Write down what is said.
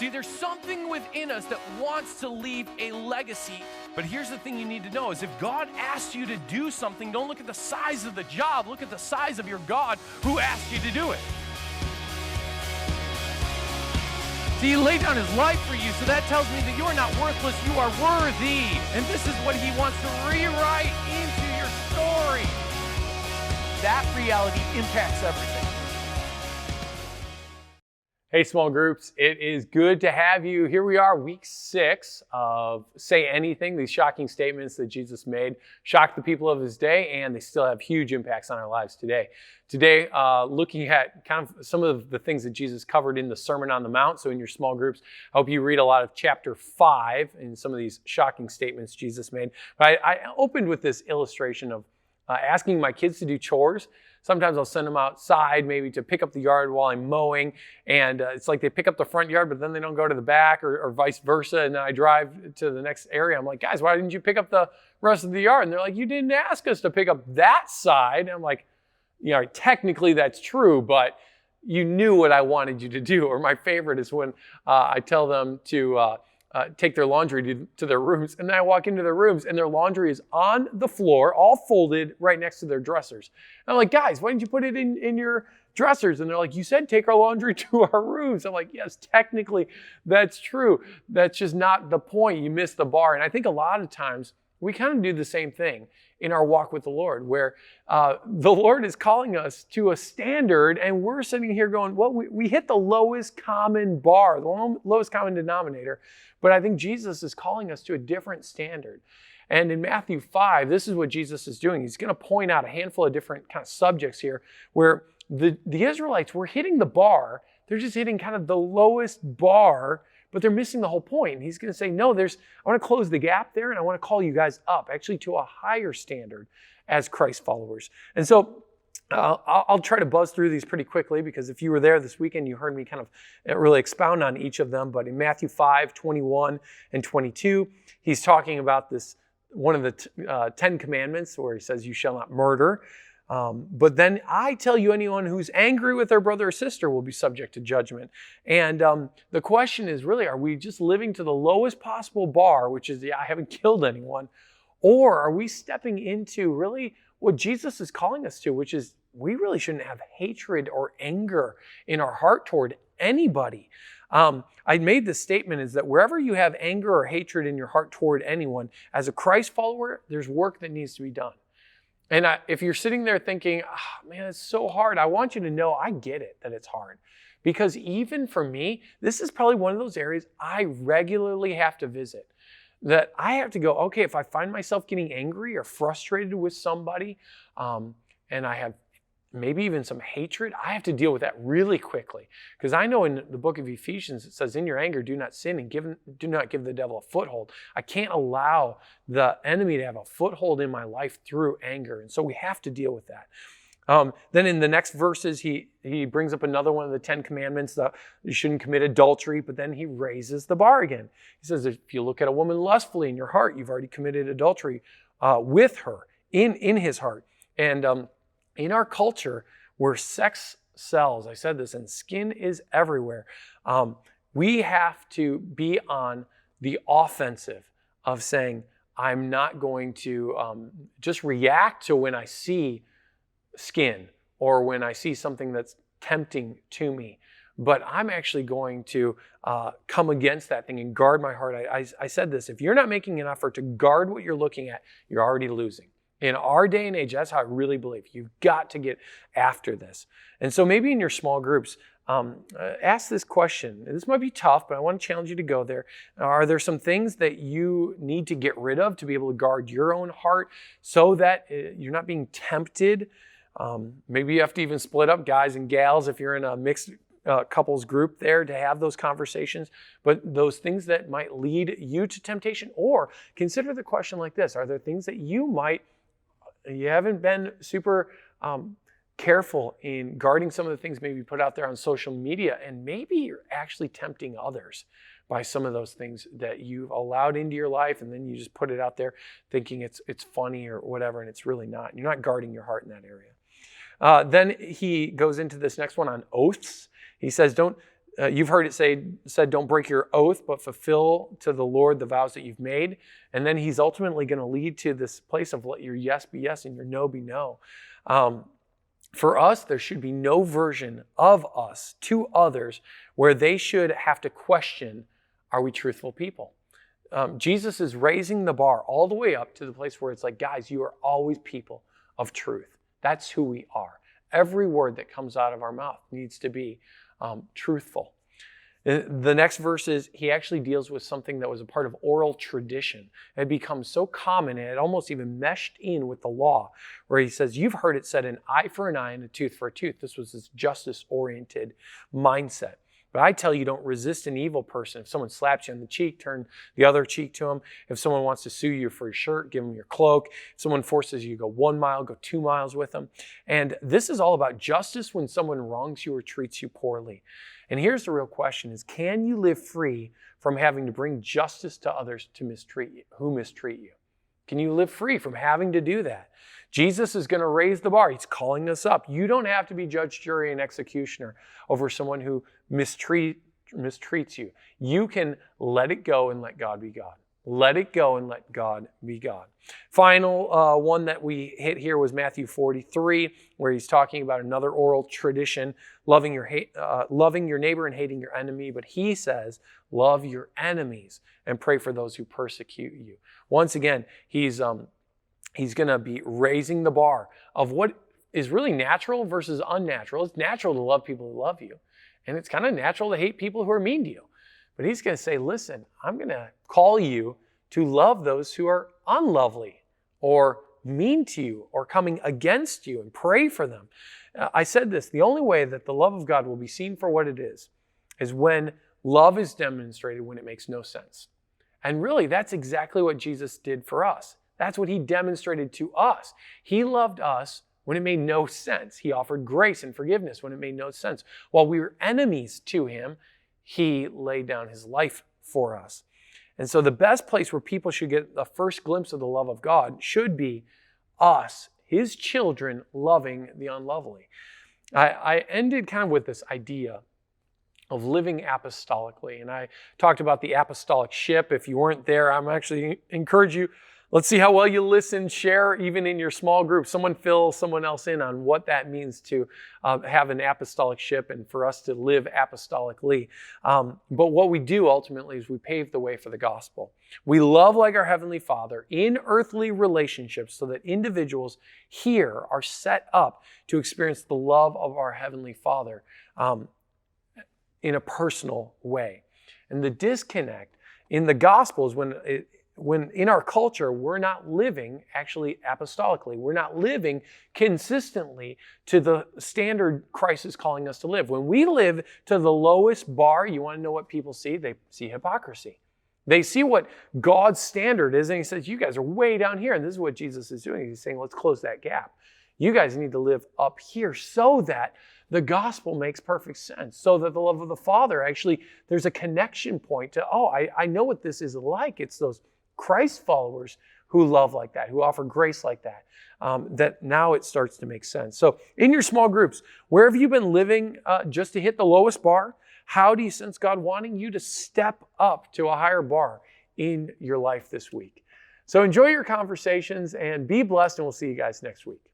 See, there's something within us that wants to leave a legacy. But here's the thing you need to know is if God asks you to do something, don't look at the size of the job, look at the size of your God who asked you to do it. See, he laid down his life for you, so that tells me that you are not worthless, you are worthy. And this is what he wants to rewrite into your story. That reality impacts everything. Hey, small groups, it is good to have you. Here we are, week 6 of Say Anything. These shocking statements that Jesus made shocked the people of his day, and they still have huge impacts on our lives today. Today, looking at kind of some of the things that Jesus covered in the Sermon on the Mount. So in your small groups, I hope you read a lot of chapter 5 in some of these shocking statements Jesus made. But I opened with this illustration of asking my kids to do chores. Sometimes I'll send them outside maybe to pick up the yard while I'm mowing, and it's like they pick up the front yard, but then they don't go to the back or vice versa, and then I drive to the next area. I'm like, guys, why didn't you pick up the rest of the yard? And they're like, you didn't ask us to pick up that side. And I'm like, you know, technically that's true, but you knew what I wanted you to do. Or my favorite is when I tell them to take their laundry to their rooms, and then I walk into their rooms and their laundry is on the floor, all folded right next to their dressers. And I'm like, guys, why didn't you put it in your dressers? And they're like, you said take our laundry to our rooms. I'm like, yes, technically that's true. That's just not the point. You missed the bar. And I think a lot of times we kind of do the same thing in our walk with the Lord, where the Lord is calling us to a standard, and we're sitting here going, well, we hit the lowest common bar, the lowest common denominator, but I think Jesus is calling us to a different standard. And in Matthew 5, this is what Jesus is doing. He's going to point out a handful of different kind of subjects here where the Israelites were hitting the bar. They're just hitting kind of the lowest bar, but they're missing the whole point. And he's going to say, no, I want to close the gap there, and I want to call you guys up, actually to a higher standard as Christ followers. And so I'll try to buzz through these pretty quickly, because if you were there this weekend, you heard me kind of really expound on each of them. But in Matthew 5, 21 and 22, he's talking about this, one of the 10 commandments, where he says, you shall not murder. But then I tell you, anyone who's angry with their brother or sister will be subject to judgment. And the question is really, are we just living to the lowest possible bar, which is, I haven't killed anyone? Or are we stepping into really what Jesus is calling us to, which is we really shouldn't have hatred or anger in our heart toward anybody. I made this statement is that wherever you have anger or hatred in your heart toward anyone, as a Christ follower, there's work that needs to be done. And if you're sitting there thinking, oh, man, it's so hard, I want you to know I get it, that it's hard. Because even for me, this is probably one of those areas I regularly have to visit. That I have to go, okay, if I find myself getting angry or frustrated with somebody, and I have maybe even some hatred, I have to deal with that really quickly. Because I know in the book of Ephesians, it says, in your anger, do not sin, and do not give the devil a foothold. I can't allow the enemy to have a foothold in my life through anger. And so we have to deal with that. Then in the next verses, he brings up another one of the 10 commandments, that you shouldn't commit adultery, but then he raises the bar again. He says, if you look at a woman lustfully in your heart, you've already committed adultery with her in his heart. And in our culture where sex sells, I said this, and skin is everywhere, we have to be on the offensive of saying, I'm not going to just react to when I see skin or when I see something that's tempting to me, but I'm actually going to come against that thing and guard my heart. I said this, if you're not making an effort to guard what you're looking at, you're already losing. In our day and age, that's how I really believe. You've got to get after this. And so maybe in your small groups, ask this question. This might be tough, but I want to challenge you to go there. Are there some things that you need to get rid of to be able to guard your own heart so that you're not being tempted? Maybe you have to even split up guys and gals if you're in a mixed couples group there to have those conversations. But those things that might lead you to temptation, or consider the question like this. Are there things that you haven't been super careful in guarding some of the things maybe put out there on social media, and maybe you're actually tempting others by some of those things that you've allowed into your life, and then you just put it out there thinking it's funny or whatever, and it's really not. You're not guarding your heart in that area. Then he goes into this next one on oaths. He says, don't You've heard it said, don't break your oath, but fulfill to the Lord the vows that you've made. And then he's ultimately going to lead to this place of let your yes be yes and your no be no. For us, there should be no version of us to others where they should have to question, are we truthful people? Jesus is raising the bar all the way up to the place where it's like, guys, you are always people of truth. That's who we are. Every word that comes out of our mouth needs to be truthful. The next verse is, he actually deals with something that was a part of oral tradition. It had become so common, and it almost even meshed in with the law, where he says, you've heard it said, an eye for an eye and a tooth for a tooth. This was this justice-oriented mindset. But I tell you, don't resist an evil person. If someone slaps you on the cheek, turn the other cheek to them. If someone wants to sue you for your shirt, give them your cloak. If someone forces you to go 1 mile, go 2 miles with them. And this is all about justice when someone wrongs you or treats you poorly. And here's the real question is, can you live free from having to bring justice to others who mistreat you? Can you live free from having to do that? Jesus is going to raise the bar. He's calling us up. You don't have to be judge, jury, and executioner over someone who mistreats you. You can let it go and let God be God. Let it go and let God be God. Final one that we hit here was Matthew 43, where he's talking about another oral tradition, loving your neighbor and hating your enemy. But he says, love your enemies and pray for those who persecute you. Once again, he's going to be raising the bar of what is really natural versus unnatural. It's natural to love people who love you, and it's kind of natural to hate people who are mean to you. But he's going to say, listen, I'm going to call you to love those who are unlovely or mean to you or coming against you, and pray for them. I said this, the only way that the love of God will be seen for what it is when love is demonstrated when it makes no sense. And really, that's exactly what Jesus did for us. That's what he demonstrated to us. He loved us when it made no sense. He offered grace and forgiveness when it made no sense. While we were enemies to him, he laid down his life for us. And so the best place where people should get the first glimpse of the love of God should be us, his children, loving the unlovely. I ended kind of with this idea of living apostolically. And I talked about the apostolic ship. If you weren't there, I'm actually encourage you, let's see how well you listen, share even in your small group. Someone fill someone else in on what that means to have an apostolic ship and for us to live apostolically. But what we do ultimately is we pave the way for the gospel. We love like our Heavenly Father in earthly relationships so that individuals here are set up to experience the love of our Heavenly Father in a personal way. And the disconnect in the gospel is when in our culture, we're not living actually apostolically. We're not living consistently to the standard Christ is calling us to live. When we live to the lowest bar, you want to know what people see? They see hypocrisy. They see what God's standard is, and he says, you guys are way down here. And this is what Jesus is doing. He's saying, let's close that gap. You guys need to live up here so that the gospel makes perfect sense, so that the love of the Father actually, there's a connection point to, I know what this is like. It's those Christ followers who love like that, who offer grace like that, that now it starts to make sense. So in your small groups, where have you been living just to hit the lowest bar? How do you sense God wanting you to step up to a higher bar in your life this week? So enjoy your conversations and be blessed, and we'll see you guys next week.